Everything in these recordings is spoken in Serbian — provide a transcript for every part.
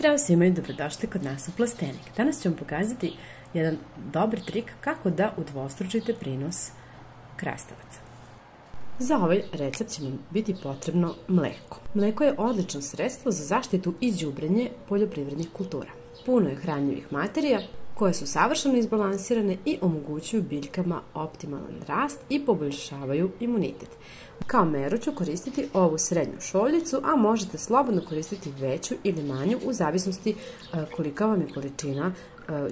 Zdravo svima i dobrodošli kod nas u Plastenik. Danas ću vam pokazati jedan dobar trik kako da udvostručite prinos krastavaca. Za ovaj recept će vam biti potrebno mleko. Mleko je odlično sredstvo za zaštitu i đubrenje poljoprivrednih kultura. Puno je hranjivih materija koje su savršeno izbalansirane i omogućuju biljkama optimalan rast i poboljšavaju imunitet. Kao meru ću koristiti ovu srednju šoljicu, a možete slobodno koristiti veću ili manju u zavisnosti kolika vam je količina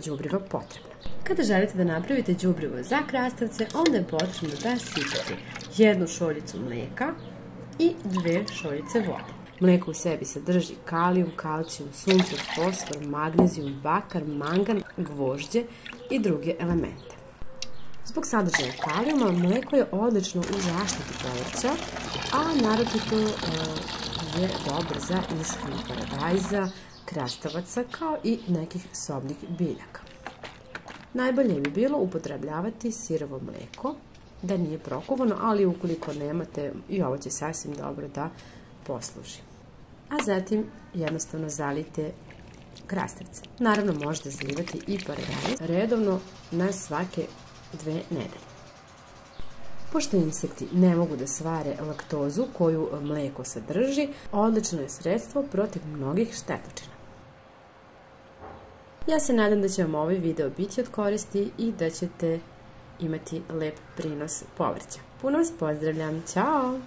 đubriva potrebna. Kada želite da napravite đubrivo za krastavce, onda je potrebno da sipate 1 šoljicu mleka i 2 šoljice vode. Mleko u sebi sadrži kalijum, kalcijum, sumpor, fosfor, magnezijum, bakar, mangan, gvožđe i druge elemente. Zbog sadržaja kalijuma, mleko je odlično u zaštiti povrća, a naročito je dobro za ishranu paradajza, krastavaca kao i nekih sobnih biljaka. Najbolje bi bilo upotrebljavati sirovo mleko, da nije prokuvano, ali ukoliko nemate, i ovo će sasvim dobro da posluži. A zatim jednostavno zalijte krastavce. Naravno možete zalijevati i paradajz redovno na svake 2 nedelje. Pošto insekti ne mogu da svare laktozu koju mleko sadrži, odlično je sredstvo protiv mnogih štetočina. Ja se nadam da će vam ovaj video biti od koristi i da ćete imati lep prinos povrća. Puno vas pozdravljam, ćao!